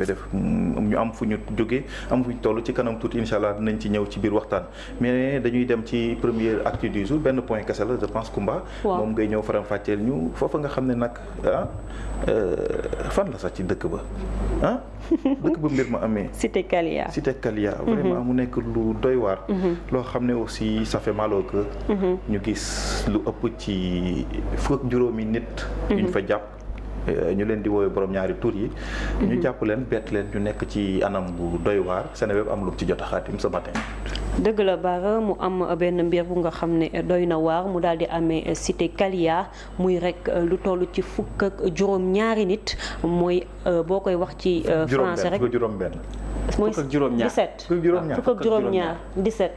def ñu am fu ñu jóge am fu ñu toll ci kanam tuuti incha allah dinañ ci ñëw ci biir waxtaan mais dañuy dem ci première actu du jour benn point kese la je pense Kumba. moom ngay ñëw faram fàcceel ñu foofa nga xam ne nag fan la sax ci dëkk ba dëkk ba mbir ma amee. Cité Kalia. vraiment mu nekk lu doy waar. loo xam ne aussi ça fait mal au cœur. ñu gis lu ëpp ci fukk ak juróomi nit. yu ñu fa jàpp. ñu leen di woowee borom ñaari tur yi. ñu jàpp leen bett leen ñu nekk ci anam bu doy waar Seneweb am lu ci jot a xaatim ce matin. dëgg la Bara mu am benn mbir bu nga xam ne doy na waar mu daal di amee Cité Kalia muy rek lu toll ci fukk ak juróom ñaari nit mooy boo koy wax ci français rek juróom benn. mooy fukk ak juróom ñaar 17 fukk ak juróom ñaar 17.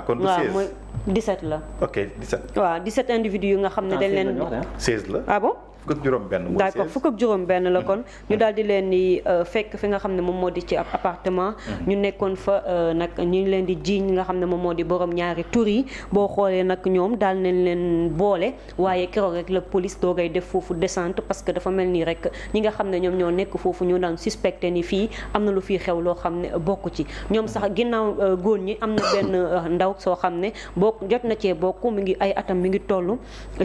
kon du 16 waaw mooy 17 la. ok 17. waaw 17 individus yu nga xam ne dañ leen. 16 la. ah bon. fukk ak juróom benn mooy 16 d'accord fukk ak juróom benn la kon ñu daal di leen di fekk fi nga xam ne moom moo di ci ab appartement ñu nekkoon fa nag ñu ngi leen di jiiñ nga xam ne moom moo di borom ñaari tur yi boo xoolee nag ñoom daal nañ leen boole waaye keroog rek la police doogay def foofu descente parce que dafa mel nii rek ñi nga xam ne ñoom ñoo nekk foofu ñoo daan suspecté ni fii am na lu fii xew loo xam ne bokk ci ñoom sax ginnaaw góor ñi am na benn ndaw soo xam ne jot na cee bokk mi ngi ay atam mi ngi toll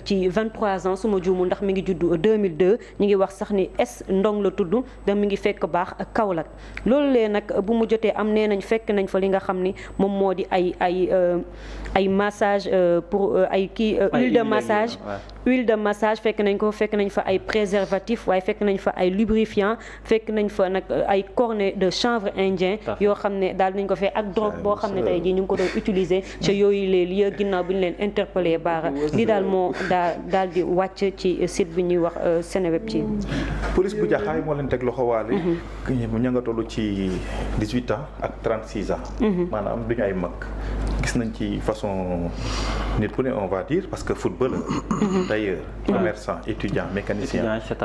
ci 23 ans su ma juumul ndax mi ngi judd 2002 ñu ngi wax sax ni Ndong la tudd da mi ngi fekk baax Kaolack loolu lee nag bu mu jotee am nee nañ fekk nañ fa li nga xam ni moom moo di ay massage pour ay kii huile de massage fekk nañ fa ay préservatif waaye fekk nañ fa ay lubrifiant fekk nañ fa nag ay cornet de chanvre indien yoo xam ne daal nañ ko fee ak drogue boo xam ne tey jii ñu ngi ko doon utiliser ca yooyu les lieux ginnaaw bi ñu leen interpellé Bara li daal moo daal di wàcc ci site bi ñuy wax Seneweb ci police bu jaxaay moo leen teg loxo waale ña nga toll ci 18 ans ak 36 ans maanaam duñu ay mag gis nañ ci façon nit ku ne on va dire parce que footballeur d'ailleurs commerçant étudiant mécanicien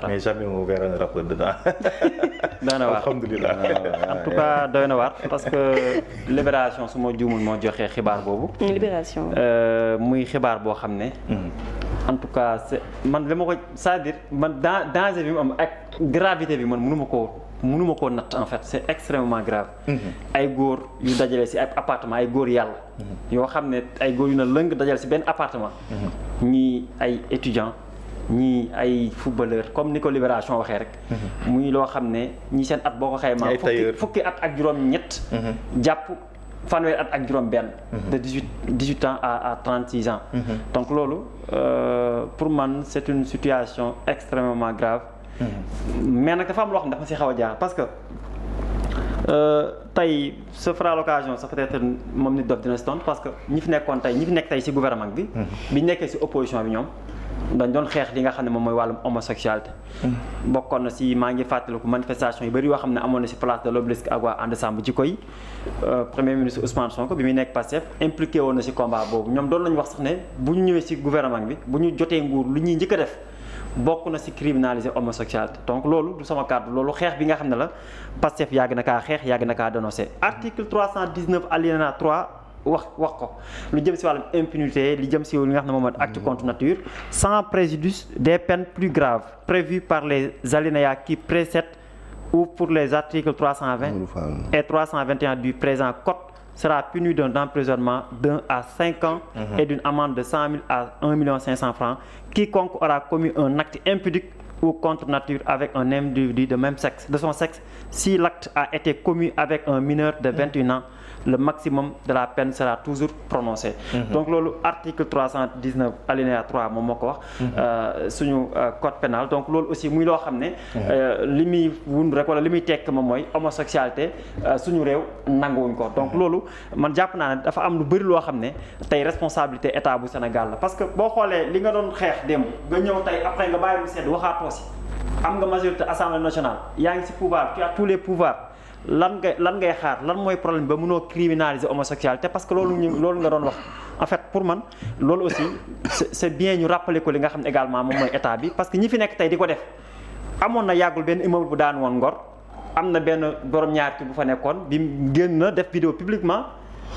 mais jamais on verra un rappeur dedans doy na waar alhamdulilah en tout cas doy na waar parce que Libération su ma juumul moo joxee xibaar boobu Libération muy xibaar boo xam ne en tout cas c'est man dama ko c'est-à-dire man danger bi mu am ak gravité bi man mënuma koo natt en fait c'est extrêmement grave ay góor yu dajale ci ay appartement ay góor yàlla yoo xam ne ay góor yu na lëng dajale ci benn appartement ñii ay étudiants ñii ay footballeur comme ni ko Libération waxee rek muy loo xam ne ñi seen at boo ko xaymaa fukki at ak juróom ñett jàpp fanweeri at ak juróom benn de 18 ans à 36 ans donc loolu pour man c'est une situation extrêmement grave mais nag dafa am loo xam ne dafa si xaw a jaar parce que tey ce fera l'occasion ça peut-être moom nit dof dina si tontu parce que ñi fi nekk tey si gouvernement bi biñ nekkee si opposition bi ñoom dañ doon xeex li nga xam ne moom mooy wàllum homosexualité bokkoon na si maa ngi fàttaliku manifestation yu bëri yoo xam ne amoon na si place de l'Obélisque ak waa ànd sàmm jikko yi premier ministre Ousmane Sonko bi muy nekk Pastef impliqué woon na si combat boobu ñoom doon nañu wax sax ne bu ñu ñëwee si gouvernement bi bu ñu jotee nguur lu ñuy njëkk a def bokk na ci criminaliser homosexualité donc loolu du sama kàddu loolu xeex bi nga xam ne la Pastef yàgg na kaa xeex yàgg na kaa dénoncer article 319 alinéa 3 wax ko lu jëm ci wàllum impunité li jëm ci li nga xam ne moom mooy acte contre nature sans préjudice des peines plus graves prévues par les alinéas qui précèdent ou pour les articles 320 et 321 du présent code sera puni d'un emprisonnement d'1 à 5 ans et d'une amende de 100 000 à 1 500 000 francs quiconque aura commis un acte impudique ou contre nature avec un individu de son sexe si l'acte a été commis avec un mineur de 21 ans le maximum de la peine sera toujours prononcé donc loolu article 319 alinéa 3 moom moo ko wax suñu code pénal donc loolu aussi muy loo xam ne li muy wund rek wala li muy tekk moom mooy homosexualité suñu réew nanguwuñ ko donc loolu man jàpp naa ne dafa am lu bëri loo xam ne tey responsabilité état bu Sénégal la parce que boo xoolee li nga doon xeex démb nga ñëw tey après nga bàyyi mu sedd waxaatoo si am nga majorité assemblée nationale yaa ngi si pouvoir tu as tous les pouvoirs lan ngay xaar lan mooy problème ba mënoo criminaliser homosexualité parce que loolu nga doon wax en fait pour man loolu aussi c'est bien ñu rappeler ko li nga xam ne également moom mooy état bi parce que ñi fi nekk tey di ko def amoon na yàggul benn immeuble bu daan woon Ngor am na benn borom ñaari tur bu fa nekkoon bi génn na def vidéo publiquement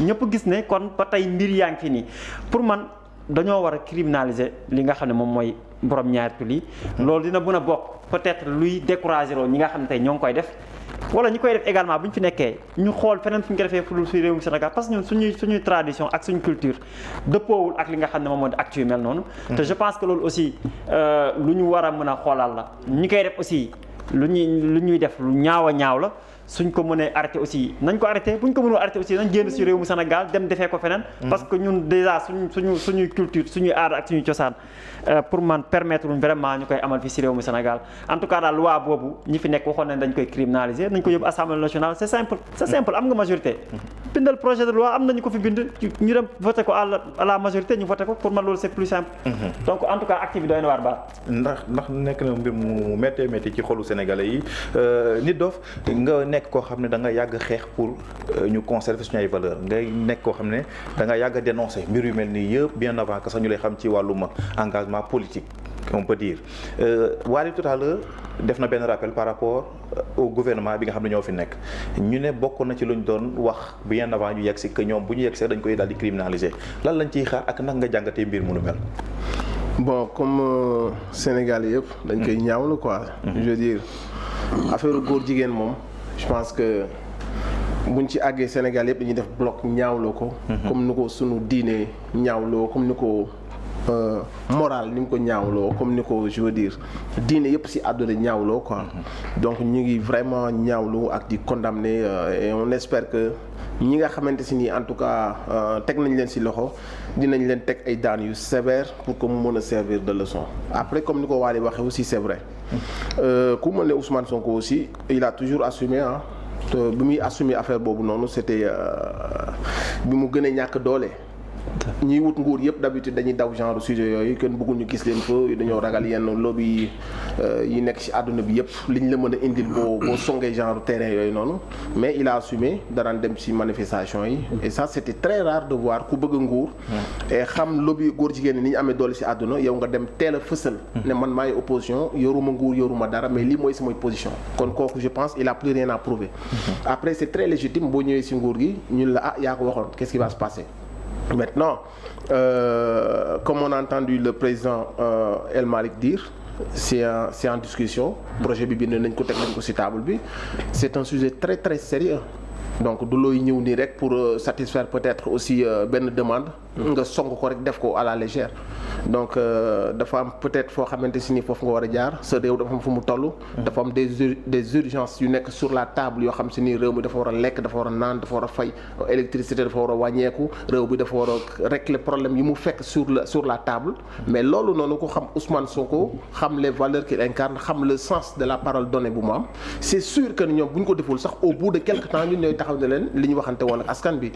ñëpp gis ne kon ba tey mbir yaa ngi fi nii pour man dañoo war a criminaliser li nga xam ne moom mooy borom ñaari tur yi loolu dina mën a bokk peut-être luy décourager loolu ñi nga xam ne tey ñoo ngi koy def wala ñi koy def également bu ñu fi nekkee ñu xool feneen fu ñu ko defee fu dul fi réewum Sénégal parce que ñun suñuy tradition ak suñu culture dëppoowul ak li nga xam ne moom moo di actu yu mel noonu. te je pense que loolu aussi lu ñu war a mën a xoolal la ñi koy def aussi lu ñuy def lu ñaaw a ñaaw la. suñ ko mënee arrêté aussi nañ ko arrêté buñ ko mënul arrêté aussi nañ génn ci réew mu Sénégal dem defee ko feneen. parce que ñun déjà suñuy culture suñuy aada ak suñuy cosaan pour man permettre luñ vraiment ñu koy amal fii ci réew mu Sénégal en tout cas daal loi boobu ñi fi nekk waxoon nañ dañ koy criminaliser nañ ko yóbbu assemblée nationale c'est simple am nga majorité. bindal projet de loi am nañu ko fi bind ñu dem voté ko à la majorité ñu voté ko pour man loolu c'est plus simple. donc en tout cas acte bi doy na waar baax. ndax nekk na mbir mu métti ci xolu sénégalais yi Nit Doff nga nekk koo xam ne da nga yàgg xeex pour ñu conserver suñu ay valeurs ngay nekk koo xam ne da nga yàgg dénoncer mbir yu mel nii yëpp bien avant que sax ñu lay xam ci wàllum engagement politique on peut dire Wally tout à l'heure def na benn rappel par rapport au gouvernement bi nga xam ne ñoo fi nekk ñu ne bokk na ci lu ñu doon wax bien avant ñu yegg si que ñoom bu ñu yegg see dañ koy daal di criminaliser lan lañ ciy xaar ak nag nga jàngatee mbir mu nu mel. Bon comme Sénégal yëpp dañ koy ñaawlu quoi. Je veux dire affaire góor jigéen moom je pense que buñ ci àggee Sénégal yëpp dañuy def bloc ñaawloo ko. comme ni ko sunu diine ñaawloo comme ni ko moral ni mu ko ñaawloo comme ni ko je veux dire diine yëpp ci àdduna ñaawloo quoi. donc ñu ngi vraiment ñaawlu ak di condamner et on espère que ñi nga xamante ci nii en tout cas teg nañ leen ci loxo dinañ leen teg ay daan yu sévère pour que mu mën a servir de leçon. après comme ni ko Wally waxee aussi c'est vrai ku mel ne Ousmane Sonko aussi il a toujours assumé bi muy assumer affaire boobu noonu c'était bi mu gën a ñàkk doole. ñiy wut nguur yëpp d'habitude dañuy daw genre sujet yooyu kenn bëggul ñu gis leen fa dañoo ragal yenn lobby yi nekk ci àdduna bi yëpp liñ la mën a indil boo songee genre terrain yooyu noonu mais il a assumé daraan dem ci manifestation yi et ça c'était très rare de voir ku bëgg nguur et xam lobby góor jigéen ni ñu amee doole ci àdduna yow nga dem teel a fësal ne man maay opposition yoruma nguur yoruma dara mais lii mooy samay position kon kooku je pense il a plus rien à prouver après c'est très légitime boo ñëwee ci nguur gi ñun la yaa ko waxoon qu'est-ce qui va se passer. Maintenant, comme on a entendu le président El Malick dire, c'est en discussion. Projet bi bind nañ ko teg nañ ko ci table bi. C'est un sujet très très sérieux. Donc du looy ñëw nii rek pour satisfaire peut-être aussi benn demande nga song ko rek def ko à la légère. Donc dafa am peut-être foo xamante ci ni foofu nga war a jaar sa réew dafa am fu mu toll. dafa am des urgences yu nekk sur la table yoo xam ci ni réew mi dafa war a lekk dafa war a naan dafa war a fay électricité dafa war a wàññeeku réew bi dafa war a régler problème yi mu fekk sur la table. mais loolu noonu ko xam Ousmane Sonko xam les valeurs qu'il incarne xam le sens de la parole donnée bu mu am c'est sûr que ñoom bu ñu ko deful sax au bout de quelque temps ñun ñooy taxaw ne leen li ñu waxante woon ak askan bi.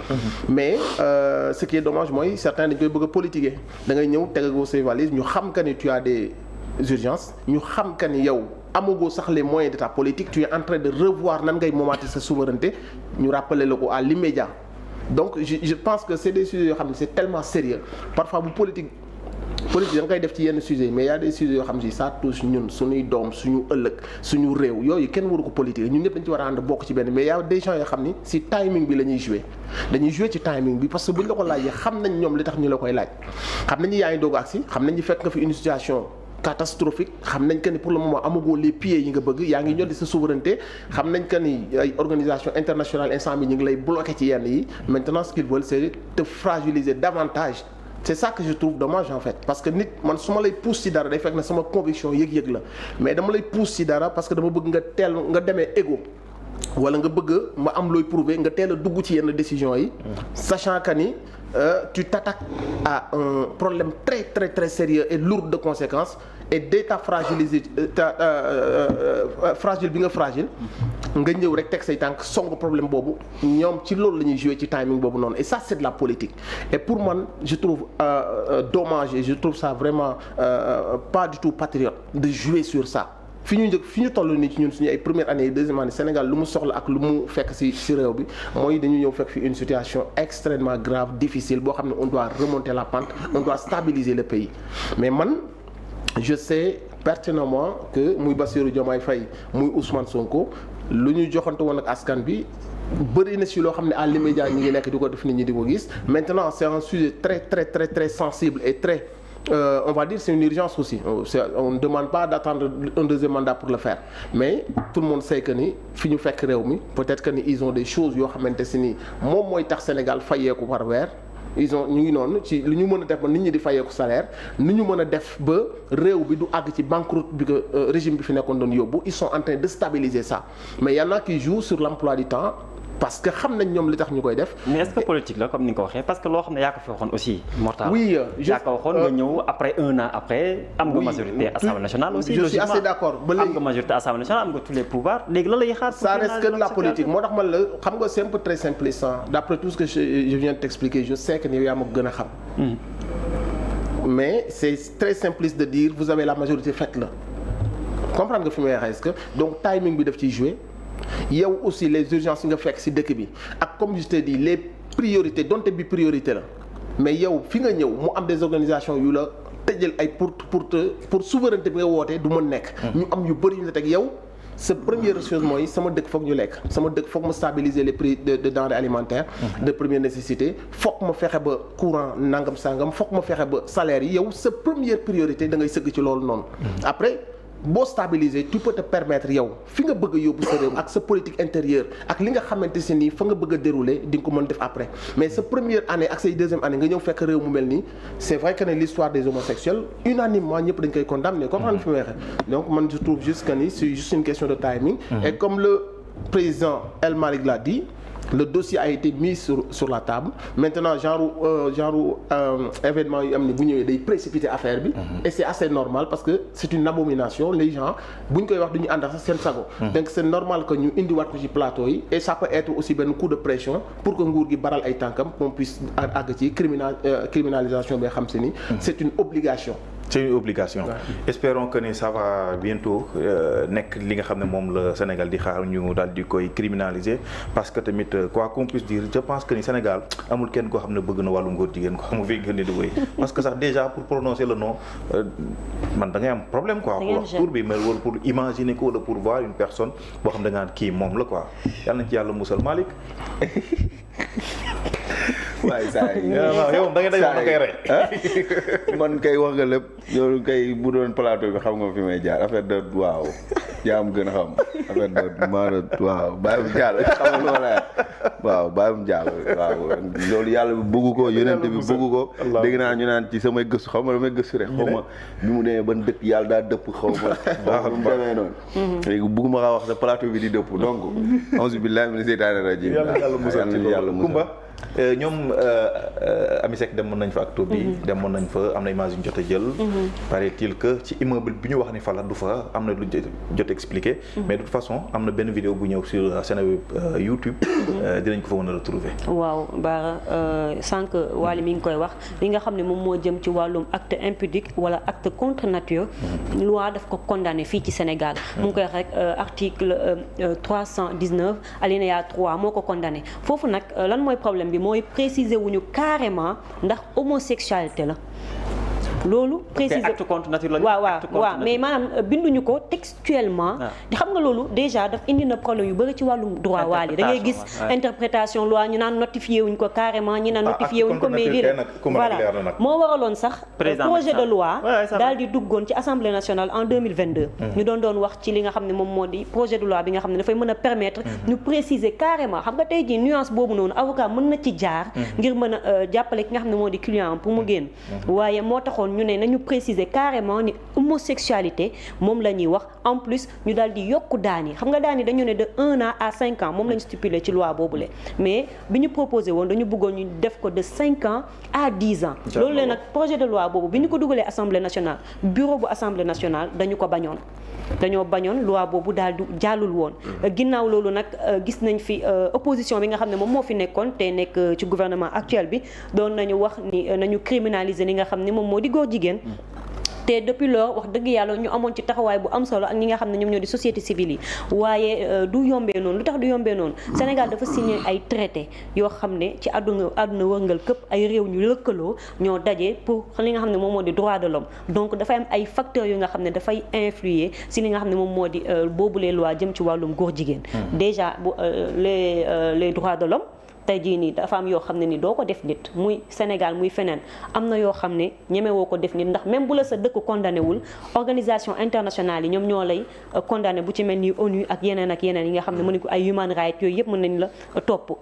mais ce qui est dommage mooy certains dañ koy bëgg a politiquer da ngay ñëw tegagoo say valises ñu xam que ni tu as des urgences ñu xam que ni yow amagoo sax les moyens de ta politique tu es en train de revoir nan ngay momenter sa souveraineté ñu rappeler la ko à l'immédiat donc je pense que c'est des sujets yoo xam ne c'est tellement sérieux parfois bu politique da nga koy def ci yenn sujets mais y a des sujets yoo xam si ça touche ñun suñuy doom suñu ëllëg suñu réew yooyu kenn waru ko politique ñun ñëpp dañ ci war a ànd bokk ci benn mais y a des gens yoo xam ni si timing bi la ñuy jouer dañuy jouer ci timing bi parce que buñ la ko laajee xam nañ ñoom li tax ñu la koy laaj xam nañ yaa ngi doog agsi xam nañ fekk nga fi une situation catastrophique xam nañ que ni pour le moment amagoo les pieds yi nga bëgg yaa ngi ñoddi sa souveraineté xam nañ que ni ay organisation internationale instant bi ñu ngi lay bloquer ci yenn yi maintenant ce qu'ils veulent c'est te fragiliser davantage. C'est ça que je trouve dommage en fait parce que nit man su ma lay pousse ci dara day fekk ne sama conviction yëg-yëg la mais dama lay pousse ci dara parce que dama bëgg nga demee égo wala nga bëgg ma am looy prouver nga teel a dugg ci yenn décisions yi sachant que ni tu t'attaques à un problème très très très sérieux et lourd de conséquences et dès ta fragile bi nga fragile nga ñëw rek teg say tànk song problème boobu ñoom ci loolu la ñuy jouer ci timing boobu noonu et ça c'est de la politique et pour man je trouve dommage et je trouve ça vraiment pas du tout patriote de jouer sur ça fi ñu toll nii ci ñun suñu ay première année deuxième année Sénégal lu mu soxla ak lu mu fekk ci réew bi mooy dañu ñëw fekk fi une situation extrêmement grave difficile boo xam ne on doit remonter la pente on doit stabiliser le pays mais man je sais pertinemment que muy Bassirou Diomaye Faye muy Ousmane Sonko lu ñu joxante woon ak askan bi bëri na ci loo xam ne à l'immédiat ñi ngi nekk di ko def nit ñi di ko gis maintenant c'est un sujet très très très très sensible et très on va dire c'est une urgence aussi. On ne demande pas d'attendre un deuxième mandat pour le faire. Mais tout le monde sait que ni fi ñu fekk réew mi peut-être que ni ils ont des choses yoo xamante si ni moom mooy tax Sénégal fayeeku par weer. ñu ngi noonu ci li ñu mën a def ba nit ñi di fayeeku salaire ni ñu mën a def ba réew bi du àgg ci banqueroute bi que régime bi fi nekkoon doon yóbbu ils sont en train de stabiliser ça mais y en a qui jouent sur l'emploi du temps parce que xam nañ ñoom li tax ñu koy def. mais est-ce que politique la comme ni nga ko waxee parce que loo xam ne yaa ko fi waxoon aussi. Mortal oui yaa ko waxoon nga ñëw après un an après. am nga majorité Assemblée nationale aussi. je suis assez d'accord ba léegi am nga majorité Assemblée nationale am nga tous les pouvoirs léegi lan lay xaar. ça reste que de la politique moo tax man la xam nga c'est un peu très simpliste d'après tout ce que je viens de t'expliquer je sais que ni yow yaa ma ko gën a xam. mais c'est très simpliste de dire vous avez la majorité faites-le comprendre nga fi may waxee est-ce que donc timing bi daf ciy jouer. yow aussi les urgences yi nga fekk ci dëkk bi ak comme je te dis les priorités donte bi priorité la mais yow fi nga ñëw mu am des organisations yu la tëjal ay pour souveraineté bi nga wootee du mën nekk. ñu am yu bëri ñu la teg yow sa première chose mooy sama dëkk foog ñu lekk sama dëkk foog ma stabiliser les prix de denrées alimentaires. de première nécessité foog ma fexe ba courant nangam sangam foog ma fexe ba salaire yi yow sa première priorité da ngay sëgg ci loolu noonu. après. boo stabiliser tu peux te permettre yow fi nga bëgg a yóbbu sa réew ak sa politique intérieure ak li nga xamante si nii fa nga bëgg a dérouler di nga ko mën def après mais sa première année ak say deuxième année nga ñëw fekk réew mu mel nii c'est vrai que ne l'histoire des homosexuels unanimement ñëpp dañ koy condamner comprendre fi may waxee donc man je trouve juste que ni c'est juste une question de timing et comme le président El Malick l'a dit le dossier a été mis sur la table maintenant genre événement yu am ni bu ñëwee day précipiter affaire bi et c'est assez normal parce que c'est une abomination les gens bu ñu koy wax duñu ànd ak seen sago donc c'est normal que ñu indiwaat ko ci plateau yi et ça peut être aussi benn coup de pression pour que nguur gi baral ay tànkam qu'on puisse àgg ci criminalisation bi xam se ni c'est une obligation. C'est une obligation. Ouais. Espérons que ça va bientôt nekk li nga xam ne moom la Sénégal di xaar ñu daal di koy criminaliser parce que tamit quoi qu'on puisse dire je pense que ni Sénégal amul kenn koo xam ne bëgg na wàllum góor jigéen ko mu fi gën di wéy parce que sax déjà pour prononcer le nom man da ngay am problème quoi pour wax tur bi mais wala pour imaginer ko wala pour voir une personne boo xam da nga naan kii moom la quoi yàlla na ci yàlla musal Malick. waaye saa yi yow da ngay day wax da koy rey. man kay wax nga lépp loolu kay bu doon plateau bi xam nga fi may jaar affaire de waaw yaa am gën a xam affaire de maanaam waaw bàyyi mu jàll xam nga loolu waaw bàyyi mu jàll waaw loolu yàlla bi bëgg ko yonent bi bëgg ko dégg naa ñu naan ci samay gëstu xaw ma damay gëstu rek xaw ma bi mu demee ban dëkk yàlla daa dëpp xaw ma bu mu demee noonu léegi bëgguma kaa wax sa plateau bi di dëpp donc auzu billahi mina seytaani rajim yàlla musal ñoom Ami Seck demoon nañ fa ak Toby demoon nañ fa am na image yu ñu jot a jël paraît-il que ci immeuble bi ñu wax ni fa la du fa am na lu jot expliqué mais de toute façon am na benn vidéo bu ñëw sur Seneweb YouTube dinañ ko fa mën a retrouver waaw Bara sànq Waly mi ngi koy wax li nga xam ne moom moo jëm ci wàllum acte impudique wala acte contre nature loi daf ko condamné fii ci Sénégal mu ngi koy wax rek article 319 alinéa 3 moo ko condamné foofu nag lan mooy problème bi mooy préciser wuñu carrément ndax homosexualité la loolu préciser acte contre nature la waaw mais maanaam binduñu ko textuellement xam nga loolu déjà daf indi na problème yu bëri ci wàllum droit Waly da ngay gis interprétation loi ñu naan notifié wuñ ko carrément ñi naan notifié wuñ ko mais voilà moo waraloon sax projet de loi daal di duggoon ci Assemblée nationale en 2022 ñu doon wax ci li nga xam ne moom moo di projet de loi bi nga xam ne dafay mën a permettre ñu préciser carrément xam nga tey jii nuance boobu noonu avocat mën na ci jaar ngir mën a jàppale ki nga xam ne moo di client pour mu génn waaye moo taxoon ñu ne nañu préciser carrément ni homosexualité moom la ñuy wax en plus ñu daal di yokku daan yi xam nga daan yi dañu ne de 1 an à 5 ans moom lañu stipulé ci loi boobule mais bi ñu proposé woon dañu bëggoon ñu def ko de 5 ans à 10 ans loolu leen nag projet de loi boobu bi ñu ko dugalee Assemblée nationale bureau bu Assemblée nationale dañu ko bañoon dañoo bañoon loi boobu daal du jàllul woon ginnaaw loolu nag gis nañ fi opposition bi nga xam ne moom moo fi nekkoon te nekk ci gouvernement actuel bi doon nañu wax ni nañu criminaliser li nga xam ne moom moo di góor jigéen te depuis lors wax dëgg yàlla ñu amoon ci taxawaay bu am solo ak ñi nga xam ne ñoom ñoo di société civile yi waaye du yombee noonu lu tax du yombee noonu Sénégal dafa signé ay traité yoo xam ne ci àdduna wërngal këpp ay réew ñu lëkkaloo ñoo daje pour li nga xam ne moom moo di droit de l'homme donc dafay am ay facteurs yu nga xam ne dafay influer si li nga xam ne moom moo di boobu les lois jëm ci wàllum góor jigéen déjà les droits de l'homme tey jii nii dafa am yoo xam ne ni doo ko def nit muy Sénégal muy feneen am na yoo xam ne ñemewoo ko def nit ndax même bu la sa dëkk condamné wul organisation internationale yi ñoom ñoo lay condamné bu ci mel ni ONU ak yeneen yi nga xam ne mën nañ ko ay human rights yooyu yëpp mën nañ la topp.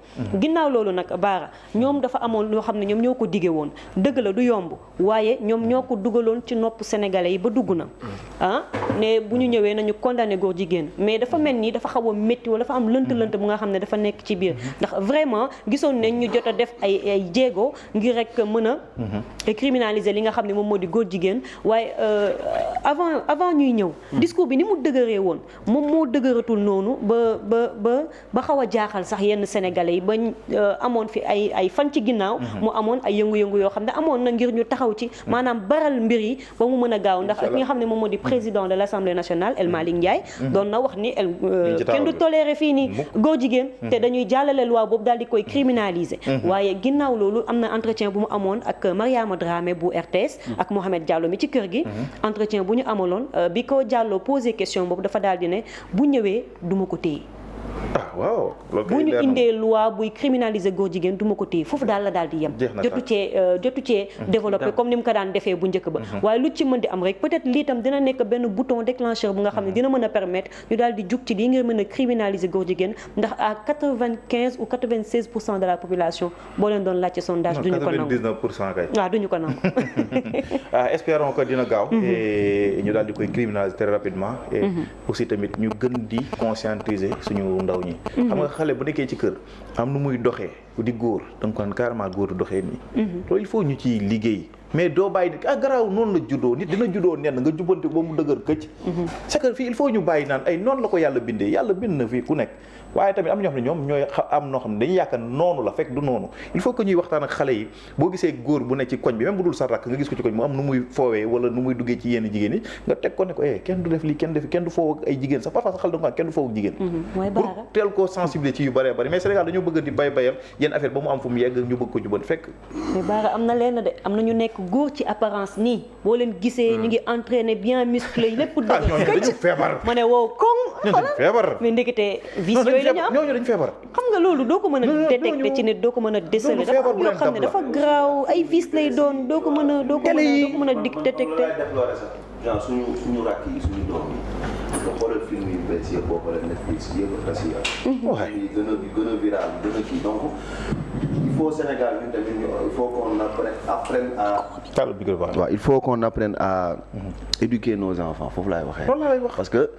ginnaaw loolu nag Bara ñoom dafa amoon loo xam ne ñoom ñoo ko dige woon dëgg la du yomb waaye ñoom ñoo ko dugaloon ci nopp sénégalais yi ba dugg na ne bu ñu ñëwee nañu condamné góor jigéen mais dafa mel ni dafa xaw a métti wala dafa am lënt-lënt bu nga xam ne dafa nekk ci biir ndax vraiment gisoon nañ ñu jot a def ay jéego ngir rek mën a criminaliser li nga xam ne moom moo di góor jigéen waaye avant ñuy ñëw discours bi ni mu dëgëree woon moom moo dëgëratul noonu ba xaw a jaaxal sax yenn sénégalais yi ba amoon fi ay fan ci ginnaaw mu amoon ay yëngu-yëngu yoo xam ne amoon na ngir ñu taxaw ci maanaam baral mbir yi ba mu mën a gaaw ndax ki nga xam ne moom moo di président de l'Assemblée nationale El Malick Ndiaye doon na wax ni kenn du toléré fii nii góor jigéen te dañuy jàllale loi boobu daal di koy criminaliser waaye ginnaaw loolu am na entretien bu mu amoon ak Mariama Dramé bu RTS ak Mohamed Diallo mi ci kër gi entretien bu ñu amaloon bi ko Diallo posé question boobu dafa daal di ne bu ñëwee duma ko téye waaw bu ñu indee loi buy criminaliser góor jigéen du ma ko téye foofu daal la daal di yem jotu cee développé comme ni mu ko daan defee bu njëkk ba waaye lu ci mën di am rek peut-être lii tam dina nekk benn bouton déclencheur bu nga xam ne dina mën a permettre ñu daal di jug ci lii ngir mën a criminaliser góor jigéen ndax à 95 ou 96% de la population boo leen doon laajte sondage duñu ko nangu 99% kay waaw duñu ko nangu espérons que dina gaaw et ñu daal di koy criminaliser très rapidement et aussi tamit ñu gën di conscientiser suñu ndaw ñi xam nga xale bu nekkee ci kër am nu muy doxee di góor da nga ko naan carrément góor du doxee nii loolu il faut ñu ci liggéey mais doo bàyyi nit garaaw noonu la juddoo nit dina juddoo nen nga jubbanti ba mu dëgër këcc c'est que fii il faut ñu bàyyi naan ay noonu la ko yàlla bindee yàlla bind na fii ku nekk waaye tamit am ñoo xam ne ñoom ñooy am noo xam ne dañuy yaakaar noonu la fekk du noonu il faut que ñuy waxtaan ak xale yi boo gisee góor bu nekk ci koñ bi même bu dul sa rakk nga gis ko ci koñ mu am nu muy foowee wala nu muy duggee ci yenn jigéen yi nga teg ko ne ko kenn du def lii kenn du foow ak ay jigéen sax parfois sax xel da nga kenn du foow ak jigéen pour teel koo sensibiliser ci yu bëree bëri mais Sénégal dañoo bëgg di bayal yenn affaire ba mu am fu mu yegg ñu bëgg ko jubal fekk mais Bara am na leen de am na ñu nekk góor ci apparence nii boo leen gisee ñu ngi entraîné bien musclé lépp dëgg dañu feebar ma ne wow koŋ dañu feebar mais ndekete vis yooyu lañu am ñooñu dañu feebar xam nga loolu doo ko mën a détecté ci nit doo ko mën a déceler dafa am yoo xam ne dafa graaw ay vis lay doon doo ko mën a détecté genre suñu rakk yi suñu doom yi nga xoolal film yu bees yi boo xoolee Netflix yëpp a tas yi yi gën a viral gën a kii donc il faut Sénégal ñun tamit il faut qu'on apprenne à waaw il faut qu'on apprenne à éduquer nos enfants foofu laay waxee loolu lay wax parce que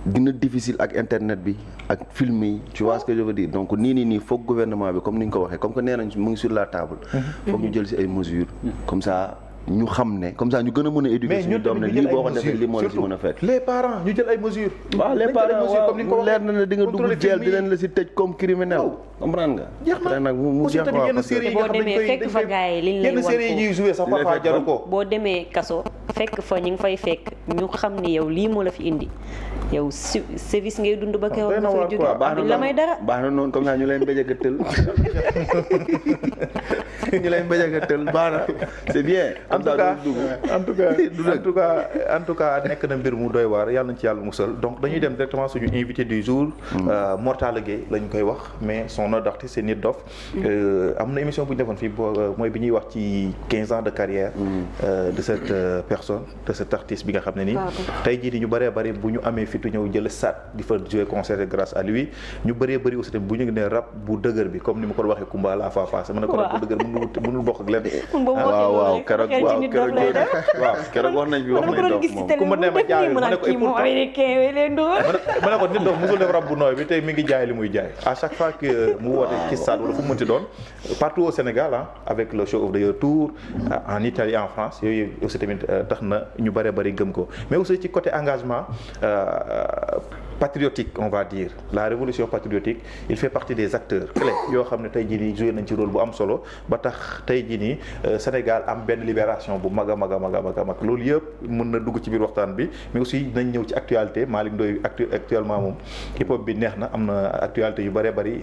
dina difficile ak internet bi ak film yi tu vois ce que je veux dire donc nii foog gouvernement bi comme ni nga ko waxee comme que nee nañ mu ngi sur la table foog ñu jël ci ay mesures comme ça ñu xam ne comme ça ñu gën a mën a éduquer suñu doom ne lii boo ko defee lii moo la si mën a fekk les parents ñu jël ay mesures waaw les parents comme ni nga ko leer na ne di nga dugg jël dinañ la si tëj comme criminel comprendre nga jeex na nag mu jeex quoi boo demee fekk fa gars yi liñ lay yenn série yi ñuy joué sax parfois jaru ko boo demee kaso fekk fa ñu ngi fay fekk ñu xam ni yow lii moo la fi indi yow service ngay dund ba keroog nga fay jóge la may dara baax na noonu comme ça ñu leen mbéjaka tël ñu leen mbéjaka tël baax na c'est bien en tout cas nekk na mbir mu doy waar yàlla nañ ci yàlla musal donc dañuy dem directement suñu invité du jour Mortalla Gueye lañ koy wax mais son nom d'artiste c'est Nit Doff am na émission bu ñu defoon fii mooy bi ñuy wax ci 15 ans de carrière de cette personne de cet artiste bi nga xam ne nii tey jii di ñu bëree bëri bu ñu amee fitu ñëw jël sat di fa jouer concert grâce à lui ñu bëree bëri aussi tamit bu ñu ne rap bu dëgër bi comme ni ma ko waxee Kumba la fa passé ma ne ko rap bu dëgër mënul bokk ak lenn waaw keroog wax nañ fi wax nañ dof moom ku ma ne ma jaay ma ne ko Nit Doff musul def rap bu nooy bi tey mi ngi jaay li muy jaay à chaque fois que mu woote ci stade wala fu mu mënti doon partout au Sénégal avec le show of the year tour en Italie en France yooyu aussi tamit tax na ñu bëree bëri gëm ko mais aussi ci côté engagement patriotique on va dire la révolution patriotique il fait partie des acteurs clés yoo xam ne tey jii nii joué nañ ci rôle bu am solo ba tax tey jii nii Sénégal am benn libération bu mag a mag loolu yëpp mën na dugg ci biir waxtaan bi mais aussi nañ ñëw ci actualité Malick Ndoye actuellement moom hip hop bi neex na am na actualité yu bëree bëri